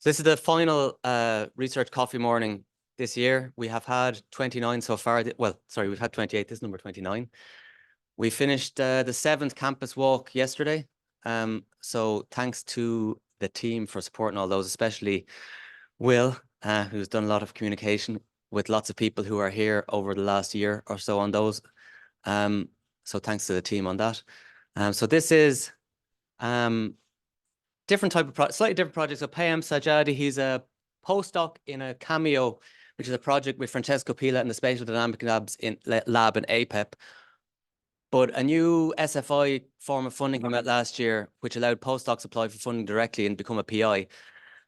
So this is the final research coffee morning this year. We have had 29 so far. Well, sorry, we've had 28. This is number 29. We finished the 7th campus walk yesterday. So thanks to the team for supporting all those, especially Will, who's done a lot of communication with lots of people who are here over the last year or so on those. So thanks to the team on that. So this is different type of slightly different project. So Payam Sajadi, he's a postdoc in a Cameo, which is a project with Francesco Pila in the Spatial Dynamic Labs lab in APEP. But a new SFI form of funding came out last year, which allowed postdocs apply for funding directly and become a PI.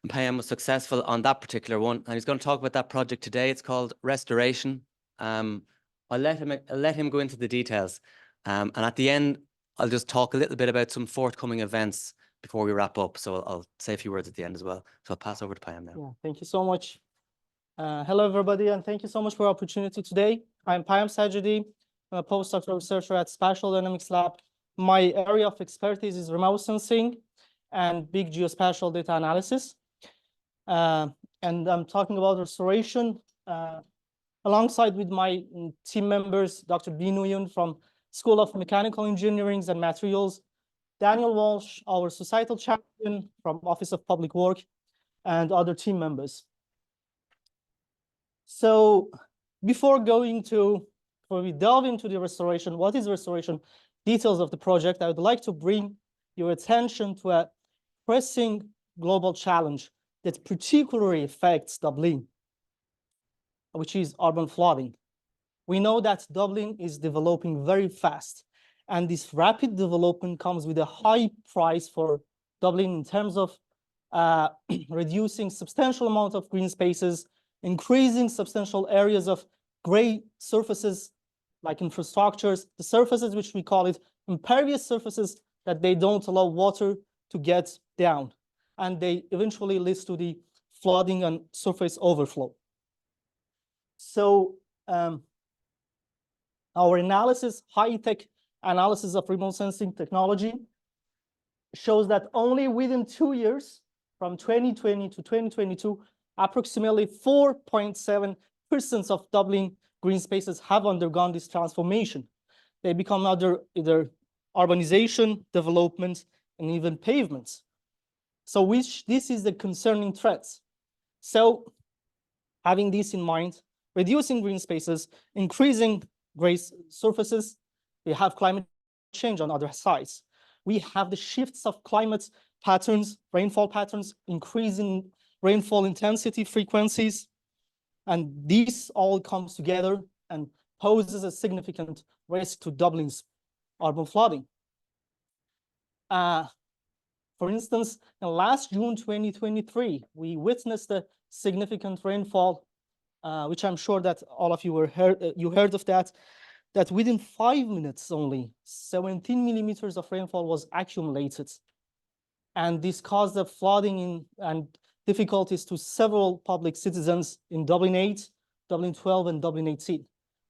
And Payam was successful on that particular one, and he's going to talk about that project today. It's called Restoration. I'll let him go into the details, and at the end, I'll just talk a little bit about some forthcoming events before we wrap up. So I'll say a few words at the end as well. So I'll pass over to Payam now. Yeah, thank you so much. Hello, everybody, and thank you so much for the opportunity today. I'm Payam Sajadi. I'm a postdoctoral researcher at Spatial Dynamics Lab. My area of expertise is remote sensing and big geospatial data analysis. And I'm talking about restoration alongside with my team members, Dr. B. Nguyen from School of Mechanical Engineering and Materials, Daniel Walsh, our societal champion from Office of Public Work, and other team members. So before we delve into the restoration, what is restoration, details of the project, I would like to bring your attention to a pressing global challenge that particularly affects Dublin, which is urban flooding. We know that Dublin is developing very fast, and this rapid development comes with a high price for Dublin in terms of reducing substantial amount of green spaces, increasing substantial areas of gray surfaces like infrastructures, the surfaces which we call it impervious surfaces that they don't allow water to get down, and they eventually leads to the flooding and surface overflow. So our analysis, high-tech analysis of remote sensing technology shows that only within 2 years, from 2020 to 2022, approximately 4.7% of Dublin green spaces have undergone this transformation. They become either urbanization, development, and even pavements. So this is the concerning threats. So having this in mind, reducing green spaces, increasing gray surfaces, we have climate change on other sides. We have the shifts of climate patterns, rainfall patterns, increasing rainfall intensity frequencies, and this all comes together and poses a significant risk to Dublin's urban flooding. For instance, in last June 2023, we witnessed a significant rainfall, which I'm sure that all of you heard of that within 5 minutes only, 17 millimeters of rainfall was accumulated. And this caused the flooding and difficulties to several public citizens in Dublin 8, Dublin 12, and Dublin 18.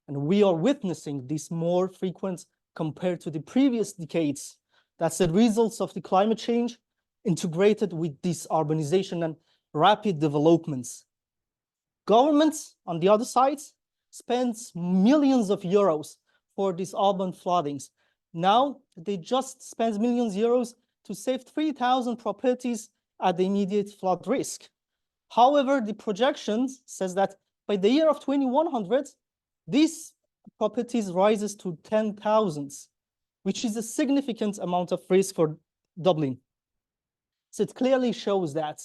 And we are witnessing this more frequent compared to the previous decades. That's the results of the climate change integrated with this urbanization and rapid developments. Governments, on the other side, spends millions of euros for these urban floodings. Now, they just spend millions of euros to save 3,000 properties at the immediate flood risk. However, the projections says that by the year of 2100, these properties rises to 10,000, which is a significant amount of risk for Dublin. So it clearly shows that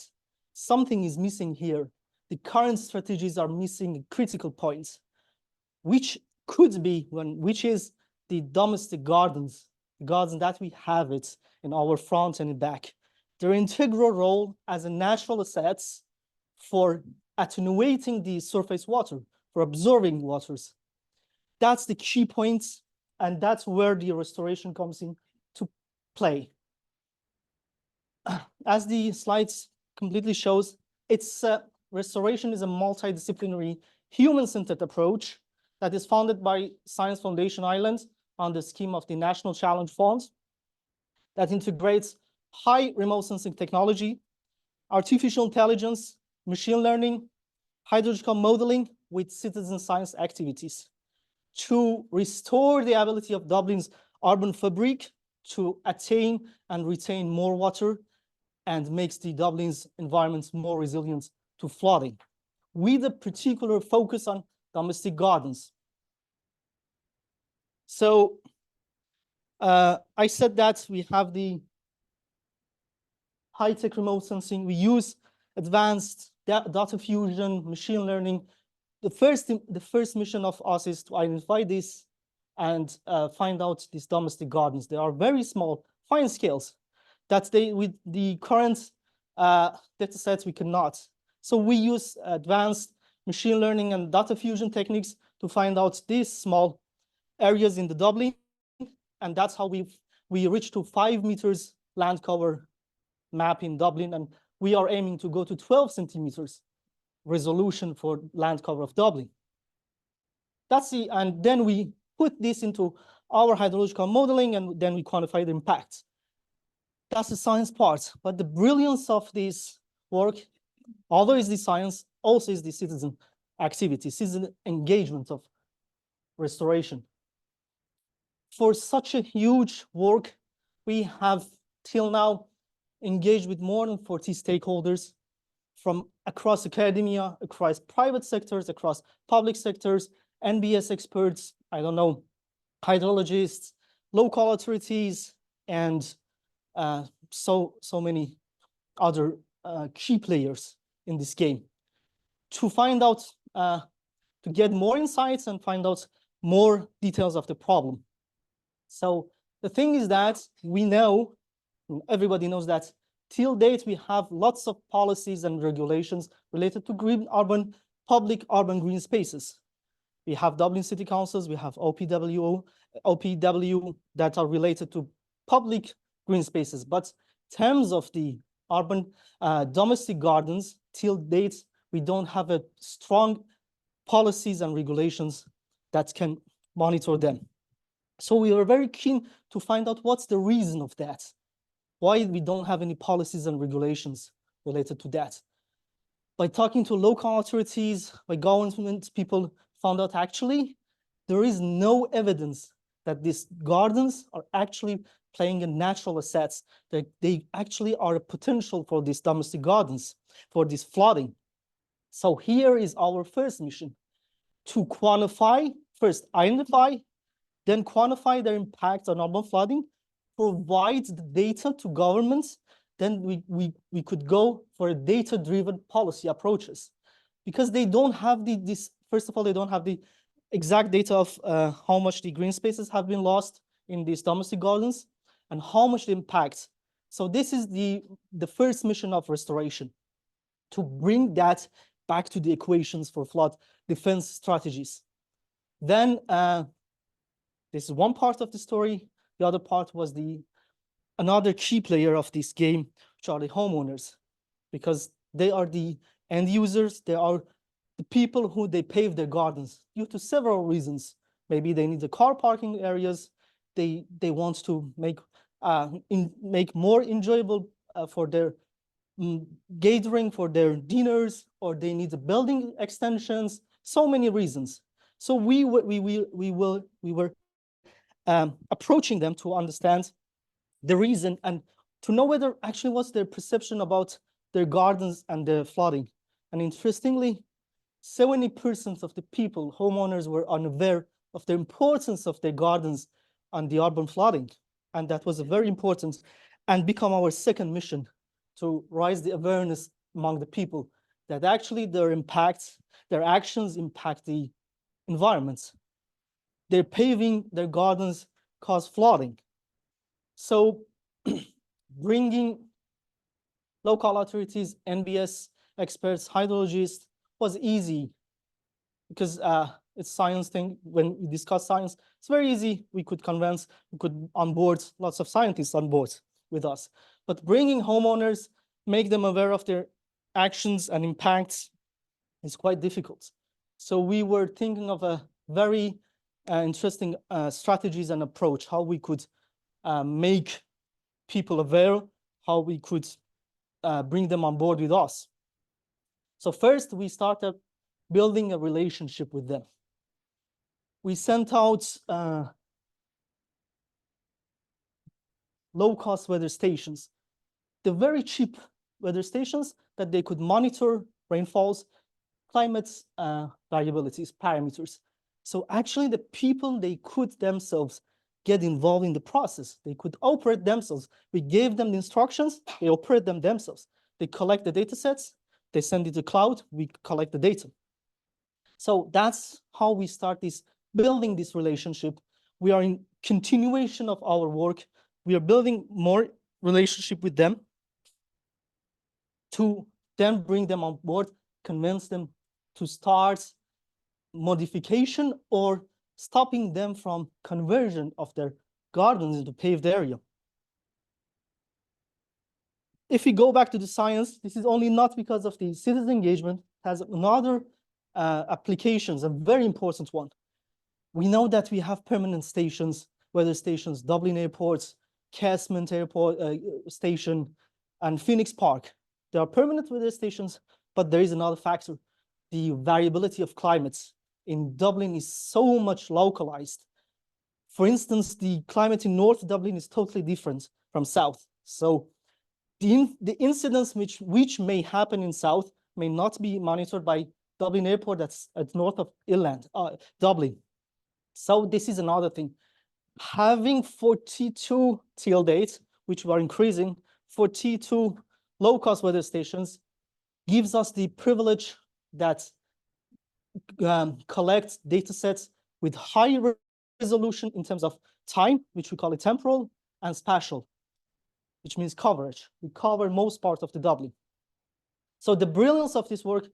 something is missing here. The current strategies are missing critical points, which could be which is the domestic gardens, the gardens that we have it in our front and back. Their integral role as a natural assets for attenuating the surface water, for absorbing waters. That's the key point, and that's where the restoration comes in to play. As the slides completely shows, restoration is a multidisciplinary human-centered approach that is founded by Science Foundation Ireland on the scheme of the National Challenge Fund that integrates high remote sensing technology, artificial intelligence, machine learning, hydrological modeling with citizen science activities to restore the ability of Dublin's urban fabric to attain and retain more water and makes the Dublin's environments more resilient to flooding, with a particular focus on domestic gardens. So I said that we have the high-tech remote sensing. We use advanced data fusion, machine learning. The first mission of us is to identify this and find out these domestic gardens. They are very small, fine scales that with the current data sets we cannot. So we use advanced machine learning and data fusion techniques to find out these small areas in the Dublin, and that's how we reach to 5 meters land cover map in Dublin, and we are aiming to go to 12 centimeters resolution for land cover of Dublin. And then we put this into our hydrological modeling, and then we quantify the impact. That's the science part, but the brilliance of this work, although it's the science, also is the citizen activity, citizen engagement of restoration. For such a huge work, we have till now engaged with more than 40 stakeholders from across academia, across private sectors, across public sectors, NBS experts, I don't know, hydrologists, local authorities, and so many other key players in this game to find out, to get more insights and find out more details of the problem. So the thing is that we know, everybody knows that till date, we have lots of policies and regulations related to public urban green spaces. We have Dublin City Councils, we have OPW that are related to public green spaces. But in terms of the urban domestic gardens, till date, we don't have a strong policies and regulations that can monitor them. So we are very keen to find out what's the reason of that. Why we don't have any policies and regulations related to that. By talking to local authorities, by government people, found out actually there is no evidence that these gardens are actually playing a natural assets, that they actually are a potential for these domestic gardens, for this flooding. So here is our first mission, to quantify, first identify, then quantify their impact on urban flooding, provide the data to governments, then we could go for a data-driven policy approaches, because they don't have first of all, they don't have the exact data of how much the green spaces have been lost in these domestic gardens and how much the impact. So this is the first mission of restoration, to bring that back to the equations for flood defense strategies. Then this is one part of the story. The other part was another key player of this game, which are the homeowners, because they are the end users. They are the people who they pave their gardens due to several reasons. Maybe they need the car parking areas. They want to make more enjoyable for their gathering, for their dinners, or they need the building extensions. So many reasons. So we were approaching them to understand the reason and to know whether actually what's their perception about their gardens and the flooding. And interestingly, 70% of the people, homeowners, were unaware of the importance of their gardens and the urban flooding. And that was a very important and become our second mission, to raise the awareness among the people that actually their actions impact the environment. Their paving their gardens cause flooding. So bringing local authorities, NBS experts, hydrologists was easy, because it's science thing. When we discuss science, it's very easy. We could onboard lots of scientists on board with us. But bringing homeowners, make them aware of their actions and impacts is quite difficult. So we were thinking of a very interesting strategies and approach, how we could make people aware, how we could bring them on board with us. So first, we started building a relationship with them. We sent out low-cost weather stations, the very cheap weather stations that they could monitor rainfalls, climate variabilities, parameters. So actually the people, they could themselves get involved in the process. They could operate themselves. We gave them the instructions, they operate them themselves. They collect the data sets, they send it to cloud, we collect the data. So that's how we start building this relationship. We are in continuation of our work. We are building more relationship with them to then bring them on board, convince them to start modification or stopping them from conversion of their gardens into paved area. If we go back to the science, this is only not because of the citizen engagement, it has another applications, a very important one. We know that we have permanent stations, weather stations, Dublin airports, Casement Airport station, and Phoenix Park. There are permanent weather stations, but there is another factor. The variability of climates in Dublin is so much localized. For instance, the climate in North Dublin is totally different from South. So the incidents which may happen in South may not be monitored by Dublin Airport that's at north of Dublin. So this is another thing. Having 42 till date, which we are increasing, 42 low-cost weather stations gives us the privilege that collects data sets with high resolution in terms of time, which we call it temporal, and spatial, which means coverage. We cover most part of the Dublin. So the brilliance of this work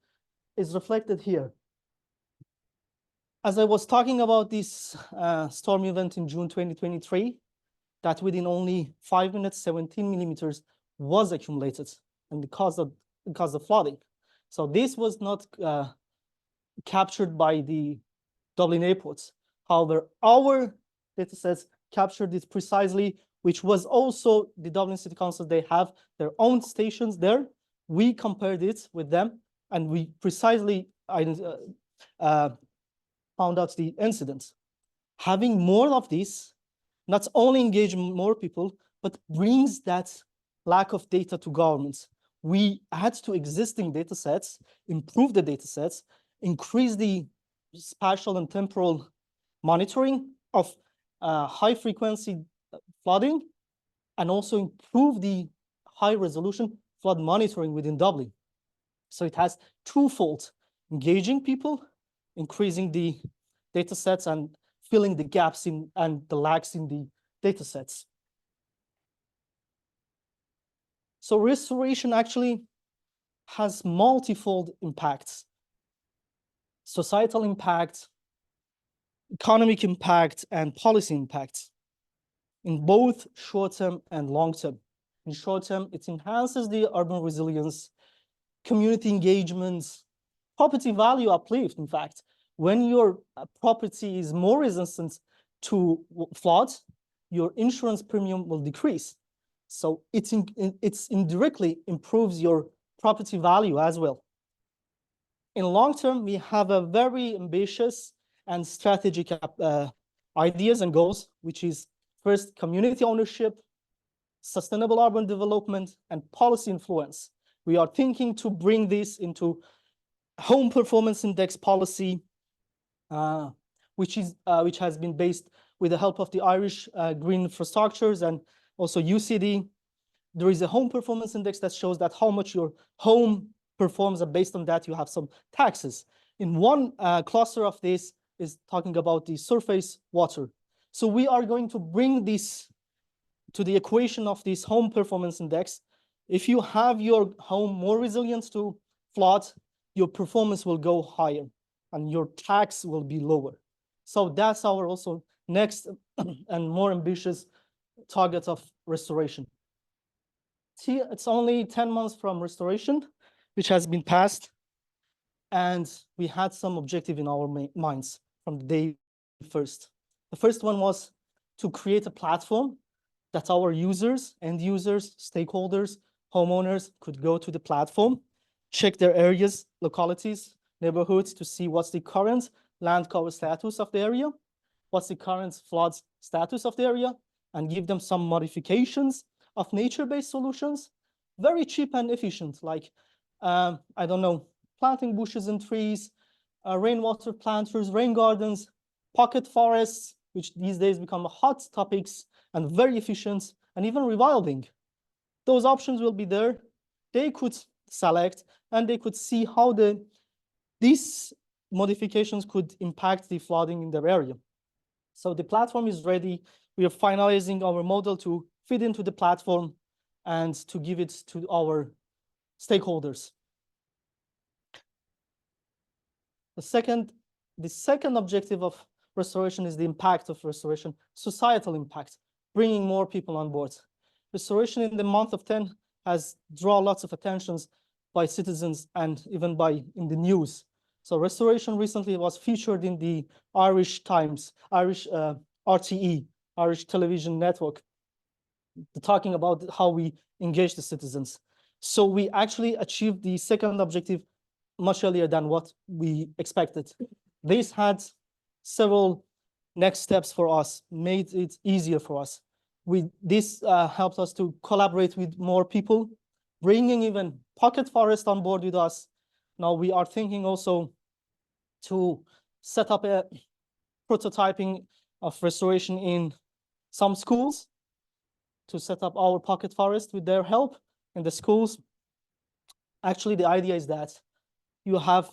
is reflected here. As I was talking about this storm event in June 2023, that within only 5 minutes, 17 millimeters was accumulated and caused flooding. So this was not captured by the Dublin airports. However, our data sets captured it precisely, which was also the Dublin City Council. They have their own stations there. We compared it with them, and we precisely found out the incidents. Having more of this not only engage more people, but brings that lack of data to governments. We add to existing data sets, improve the data sets, increase the spatial and temporal monitoring of high frequency flooding, and also improve the high resolution flood monitoring within Dublin. So it has twofold: engaging people, increasing the data sets, and filling the gaps in and the lacks in the data sets. So restoration actually has multifold impacts: societal impact, economic impact, and policy impact in both short-term and long-term. In short-term, it enhances the urban resilience, community engagement, property value uplift. In fact, when your property is more resistant to floods, your insurance premium will decrease. So it indirectly improves your property value as well. In long term, we have a very ambitious and strategic ideas and goals, which is first, community ownership, sustainable urban development, and policy influence. We are thinking to bring this into home performance index policy, which has been based with the help of the Irish green infrastructures and also UCD. There is a home performance index that shows that how much your home performs, and based on that, you have some taxes. In one cluster of this is talking about the surface water. So we are going to bring this to the equation of this home performance index. If you have your home more resilient to flood, your performance will go higher and your tax will be lower. So that's our also next and more ambitious target of restoration. See, it's only 10 months from restoration, which has been passed, and we had some objective in our minds from the day first. The first one was to create a platform that our users, end users, stakeholders, homeowners could go to the platform, check their areas, localities, neighborhoods to see what's the current land cover status of the area, what's the current flood status of the area, and give them some modifications of nature-based solutions, very cheap and efficient, like, I don't know, planting bushes and trees, rainwater planters, rain gardens, pocket forests, which these days become hot topics and very efficient, and even rewilding. Those options will be there. They could select and they could see how these modifications could impact the flooding in their area. So the platform is ready. We are finalizing our model to fit into the platform and to give it to our stakeholders. The second objective of restoration is the impact of restoration, societal impact, bringing more people on board. Restoration in the month of 10 has drawn lots of attentions by citizens and even in the news. So restoration recently was featured in the Irish Times, Irish RTE, Irish Television Network, talking about how we engage the citizens. So we actually achieved the second objective much earlier than what we expected. This had several next steps for us, made it easier for us. This helped us to collaborate with more people, bringing even pocket forest on board with us. Now we are thinking also to set up a prototyping of restoration in some schools, to set up our pocket forest with their help in the schools. Actually, the idea is that you have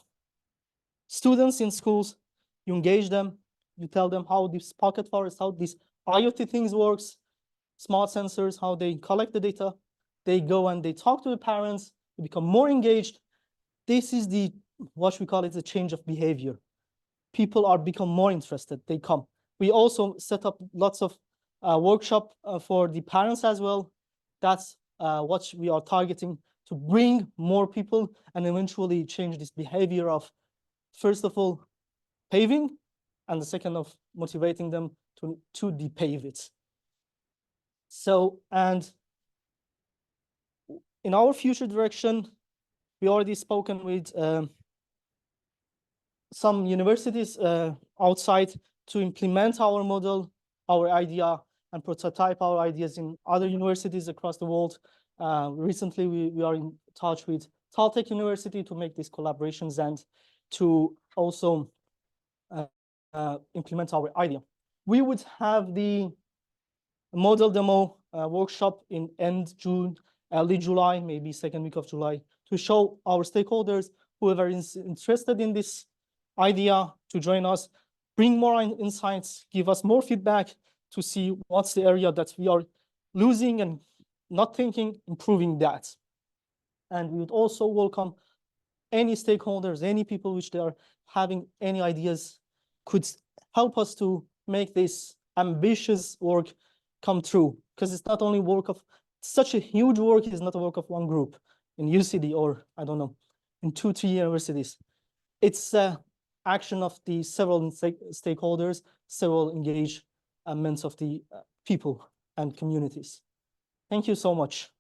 students in schools, you engage them, you tell them how this pocket forest, how this IoT things works, smart sensors, how they collect the data. They go and they talk to the parents, they become more engaged. This is what we call it, the change of behavior. People are become more interested, they come. We also set up lots of workshop for the parents as well. That's what we are targeting, to bring more people and eventually change this behavior of, first of all, paving, and the second of motivating them to depave it. So, and in our future direction, we already spoken with some universities outside to implement our model, our idea, and prototype our ideas in other universities across the world. Recently, we are in touch with Caltech University to make these collaborations and to also implement our idea. We would have the model demo workshop in end June, early July, maybe second week of July, to show our stakeholders, whoever is interested in this idea, to join us, bring more insights, give us more feedback to see what's the area that we are losing and not thinking, improving that. And we would also welcome any stakeholders, any people which they are having any ideas, could help us to make this ambitious work come true. Because it's not only work of, such a huge work is not a work of one group in UCD or, I don't know, in 2-3 universities. It's action of the several stakeholders, several engagements of the people and communities. Thank you so much.